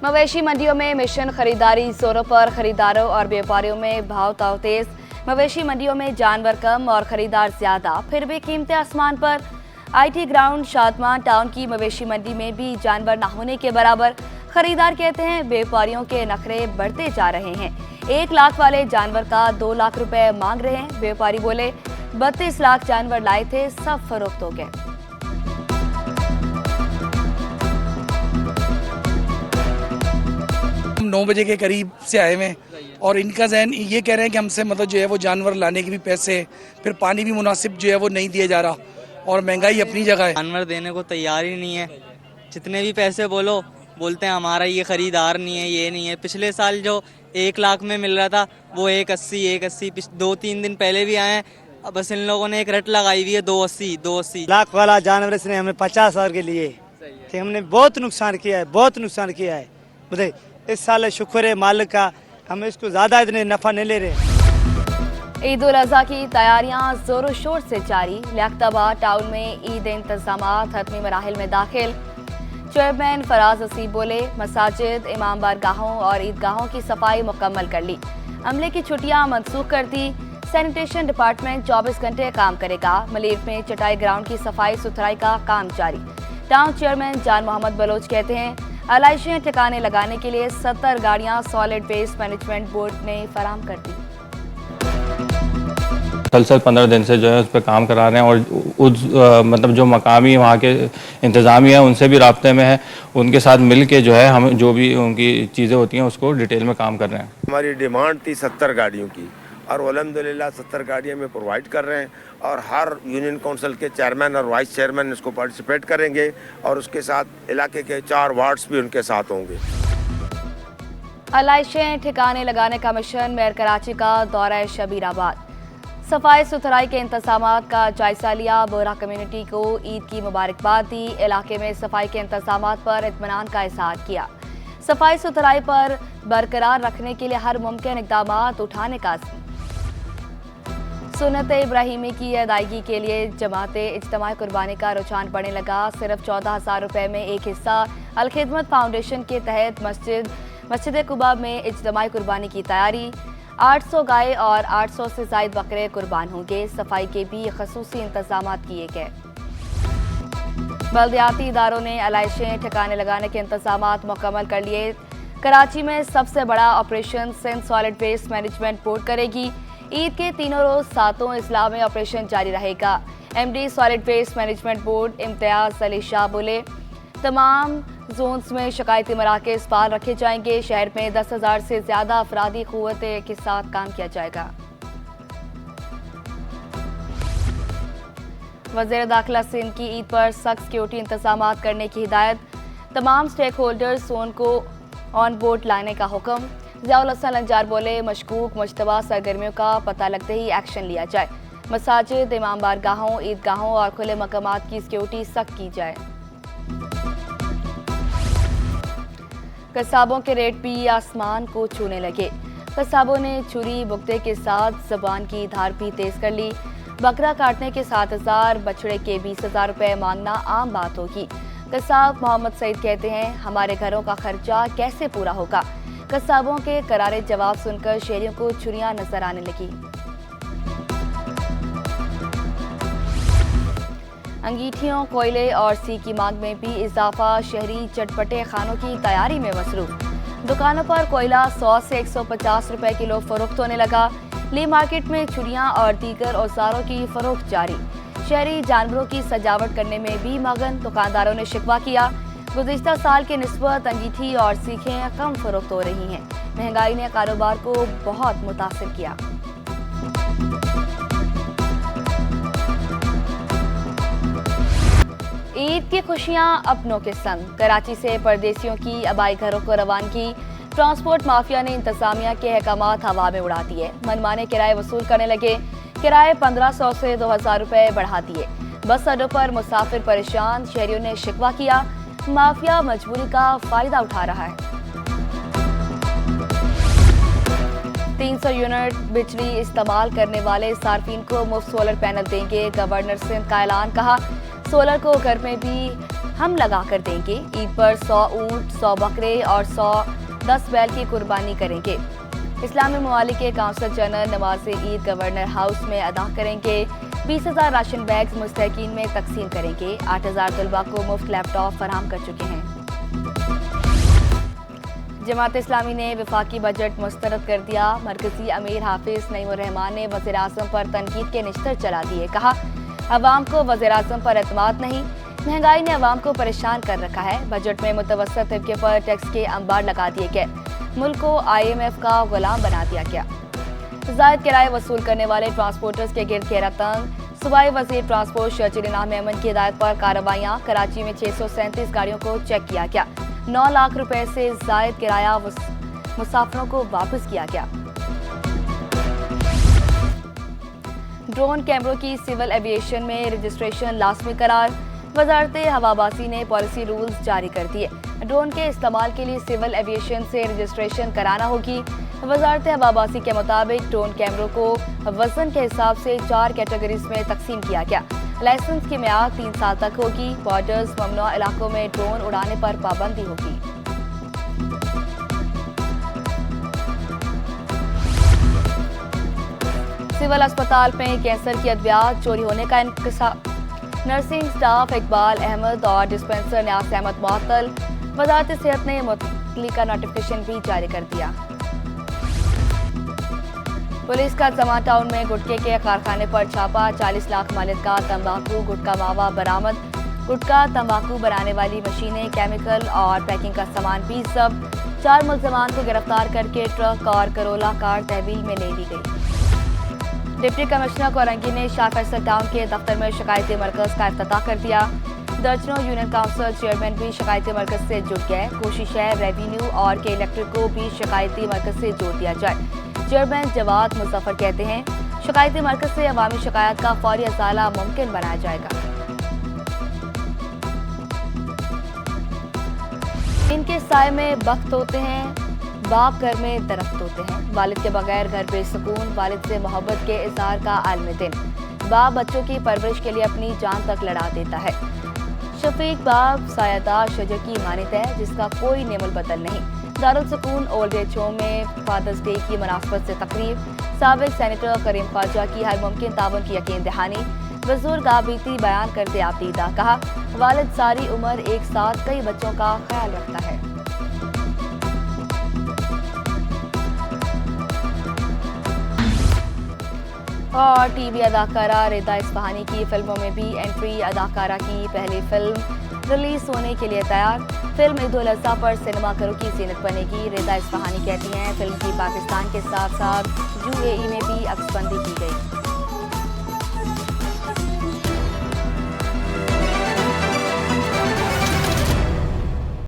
मवेशी मंडियों में मिशन खरीदारी जोरों पर, खरीदारों और व्यापारियों में भाव ताव तेज। मवेशी मंडियों में जानवर कम और खरीदार ज्यादा, फिर भी कीमतें आसमान पर। IT ग्राउंड शादमान टाउन की मवेशी मंडी में भी जानवर न होने के बराबर। खरीदार कहते हैं व्यापारियों के नखरे बढ़ते जा रहे हैं। 1 लाख वाले जानवर का 2 लाख रुपए मांग रहे हैं। व्यापारी बोले 32 लाख जानवर लाए थे, सब फरोख्त हो गए। हम 9 बजे के करीब से आए हुए हैं और इनका जहन ये कह रहे हैं कि हमसे मतलब जो है वो जानवर लाने के भी पैसे, फिर पानी भी मुनासिब जो है वो नहीं दिया जा रहा और महंगाई अपनी जगह है। जानवर देने को तैयार ही नहीं है। जितने भी पैसे बोलते हैं हमारा ये खरीदार नहीं है, ये नहीं है। पिछले साल जो 1 लाख में मिल रहा था वो 180 2-3 दिन पहले भी आए हैं। अब बस इन लोगों ने एक रट लगाई हुई है 280 लाख वाला जानवर इसने हमें 50,000 के लिए कि हमने बहुत नुकसान किया है। मुझे इस साल शुक्र है मालिक का, हम इसको ज्यादा इतने नफा नहीं ले रहे। ईद उल अजहा की तैयारियां जोरों शोर से जारी। लियाकताबाद टाउन में ईद इंतजामात हतमी मराहिल में दाखिल। चेयरमैन फराज हसीब बोले मसाजिद, इमाम बारगाहों और ईदगाहों की सफाई मुकम्मल कर ली। अमले की छुट्टियां मनसूख कर दी। सैनिटेशन डिपार्टमेंट 24 घंटे काम करेगा। मलीर में चटाई ग्राउंड की सफाई सुथराई का काम जारी। टाउन चेयरमैन जान मोहम्मद बलोच कहते हैं आलाइशें ठिकाने लगाने के लिए 70 गाड़ियां सॉलिड वेस्ट मैनेजमेंट बोर्ड ने फराम कर दी। मुसलसल 15 दिन से जो है उस पर काम करा रहे हैं और उस मतलब जो मकामी वहाँ के इंतज़ामिया है उनसे भी राब्ते में है। उनके साथ मिल के जो है हम जो भी उनकी चीज़ें होती हैं उसको डिटेल में काम कर रहे हैं। हमारी डिमांड थी 70 गाड़ियों की और अल्हम्दुलिल्लाह 70 गाड़ियाँ में प्रोवाइड कर रहे हैं और हर यूनियन काउंसिल के चेयरमैन और वाइस चेयरमैन इसको पार्टिसिपेट करेंगे और उसके साथ इलाके के 4 वार्ड्स भी उनके साथ होंगे। आलाइशें ठिकाने लगाने का मिशन। मेयर कराची का दौरा शबीराबाद। सफाई सुथराई के इंतजामात का जायजा लिया। बोरा कम्युनिटी को ईद की मुबारकबाद दी। इलाके में सफाई के इंतजामात पर इत्मीनान का इजहार किया। सफाई सुथराई पर बरकरार रखने के लिए हर मुमकिन इक़दामात उठाने का अज़्म। सुन्नत इब्राहिमी की अदायगी के लिए जमाते इज्तिमाई कुर्बानी का रुझान बढ़ने लगा। सिर्फ 14,000 रुपए में एक हिस्सा। अल खिदमत फाउंडेशन के तहत मस्जिद कुबा में इज्तिमाई कुर्बानी की तैयारी। 800 गाय और 800 से ज़ायद बकरे कुर्बान होंगे। सफाई के भी खसूसी इंतजाम किए गए। बल्दियाती इदारों ने आलाइशें ठिकाने लगाने के इंतजामात मुकम्मल कर लिए। कराची में सबसे बड़ा operation Sindh solid waste management board करेगी। ईद के तीनों रोज 7 अजला में ऑपरेशन जारी रहेगा। MD solid waste management board Imtiaz Ali Shah बोले तमाम जोन्स में शिकायती मराकज़ फाल रखे जाएंगे। शहर में 10,000 से ज्यादा अफरादी क़ुव्वत के साथ काम किया जाएगा। वज़ीर दाखिला सिंध की ईद पर सख्त सिक्योरिटी इंतजाम करने की हिदायत। तमाम स्टेक होल्डर्स जोन को ऑन बोर्ड लाने का हुक्म। ज़ियाउल हसन लंजार बोले मशकूक मुश्तबा सरगर्मियों का पता लगते ही एक्शन लिया जाए। मसाजिद, इमाम बारगाहों, ईदगाहों और खुले मकामात की सिक्योरिटी सख्त की जाए। कसाबों के रेट भी आसमान को छूने लगे। कसाबों ने छुरी बुकते के साथ ज़बान की धार भी तेज कर ली। बकरा काटने के 7,000, बछड़े के 20,000 रुपए मांगना आम बात होगी। कसाब मोहम्मद सईद कहते हैं हमारे घरों का खर्चा कैसे पूरा होगा। कसाबों के करारे जवाब सुनकर शहरियों को छुरियां नजर आने लगी। अंगीठियों, कोयले और सी की मांग में भी इजाफा। शहरी चटपटे खानों की तैयारी में मसरूफ। दुकानों पर कोयला 100 से 150 रुपए किलो फरोख्त होने लगा। ली मार्केट में छुरियां और दीगर औजारों की फरोख्त जारी। शहरी जानवरों की सजावट करने में भी मगन। दुकानदारों ने शिकवा किया गुज़िश्ता साल के निस्बत अंगीठी और सीखें कम फरोख्त हो रही हैं। महंगाई ने कारोबार को बहुत मुतासिर किया। ईद की खुशियां अपनों के संग। कराची से परदेसियों की अबाई घरों को रवानगी। ट्रांसपोर्ट माफिया ने इंतजामिया के अहकामात हवा में उड़ा दिए। मनमाने किराए वसूल करने लगे। किराए 1500 से 2000 रुपए बढ़ा दिए। बस अड्डों पर मुसाफिर परेशान। शहरियों ने शिकवा किया माफिया मजबूरी का फायदा उठा रहा है। 300 यूनिट बिजली इस्तेमाल करने वाले सार्फिन को मुफ्त सोलर पैनल देंगे। गवर्नर सिंध का ऐलान। कहा सोलर को घर में भी हम लगा कर देंगे। ईद पर 100 ऊंट, 100 बकरे और 10 बैल की कुर्बानी करेंगे। इस्लामी ममालिक के काउंसिल जनरल नमाज ईद गवर्नर हाउस में अदा करेंगे। 20,000 राशन बैग्स मुस्तहकीन में तकसीम करेंगे। 8,000 तलबा को मुफ्त लैपटॉप फराहम कर चुके हैं। जमात इस्लामी ने वफाकी बजट मुस्तरद कर दिया। मरकजी अमीर हाफिज नईमुर रहमान ने वज़ीर आज़म पर तनकीद के निश्तर चला दिए। कहा, अवाम को वज़ीर आज़म पर एतमाद नहीं, महंगाई ने अवाम को परेशान कर रखा है। बजट में मुतवस्सित तबके पर टैक्स के अंबार लगा दिए गए। मुल्क को IMF का गुलाम बना दिया गया। जायद किराए वसूल करने वाले ट्रांसपोर्टर्स के गिर्द घेरा तंग। सूबाई वज़ीर ट्रांसपोर्ट शर्जील इनाम मेमन की हिदायत पर कार्रवाइयाँ। कराची में 637 गाड़ियों को चेक किया गया। 9 लाख रुपए से जायद किराया मुसाफिरों को वापस किया गया। ड्रोन कैमरों की सिविल एविएशन में रजिस्ट्रेशन लाजमी करार। वजारत हवाबाजी ने पॉलिसी रूल्स जारी कर दिए। ड्रोन के इस्तेमाल के लिए सिविल एविएशन से रजिस्ट्रेशन कराना होगी। वजारत हवाबाजी के मुताबिक ड्रोन कैमरों को वजन के हिसाब से 4 कैटेगरीज में तकसीम किया गया। लाइसेंस की मियाद 3 साल तक होगी। बॉर्डर्स ममनुआ इलाकों में ड्रोन उड़ाने पर पाबंदी होगी। सिविल अस्पताल में कैंसर की अद्वियात चोरी होने का इंकशाफ। नर्सिंग स्टाफ इकबाल अहमद और डिस्पेंसर न्यास अहमद मुअत्तल। वजारत सेहत ने मुतल्लिका नोटिफिकेशन भी जारी कर दिया। पुलिस का जमा टाउन में गुटखे के कारखाने पर छापा। 40 लाख मालिक का तंबाकू गुटखा मावा बरामद। गुटखा तंबाकू बनाने वाली मशीनें, केमिकल और पैकिंग का सामान भी जब्त। 4 मुल्ज़िमान को गिरफ्तार करके ट्रक और करोला कार तहवील में ले ली गई। डिप्टी कमिश्नर कोरंगी ने शाह फैसल टाउन के दफ्तर में शिकायती मरकज का इफ्तिताह कर दिया। दर्जनों यूनियन काउंसिल चेयरमैन भी शिकायती मरकज से जुड़ गए। कोशिश है रेवेन्यू और के इलेक्ट्रिक को भी शिकायती मरकज से जोड़ दिया जाए। चेयरमैन जवाद मुजफ्फर कहते हैं, शिकायती मरकज से अवामी शिकायत का फौरी असाला मुमकिन बनाया जाएगा। इनके साए में बख्त होते हैं, बाप घर में दरख्त होते हैं। वालिद के बगैर घर बेसुकून, वालिद से मोहब्बत के इज़हार का आलमी दिन। बाप बच्चों की परवरिश के लिए अपनी जान तक लड़ा देता है। शफीक बाप सायादार शजर की मानित है जिसका कोई नेमुल बदल नहीं। दारुल सुकून ओल्ड एज होम में फादर्स डे की मुनासबत से तकरीब। साबिक सेनेटर करीम ख्वाजा की हर मुमकिन ताउन की यकीन दहानी। बुजुर्ग आबीती बयान करते आपदीदा। कहा, वालिद सारी उम्र एक साथ कई बच्चों का ख्याल रखता है। और टीवी अदाकारा रिदा इस्फहानी की फिल्मों में भी एंट्री। अदाकारा की पहली फिल्म रिलीज होने के लिए तैयार। फिल्म ईद उल अज़हा पर सिनेमा घरों की ज़ीनत बनेगी। रिदा इस्फहानी कहती हैं, फिल्म की पाकिस्तान के साथ साथ UAE में भी अक्सबंदी की गई।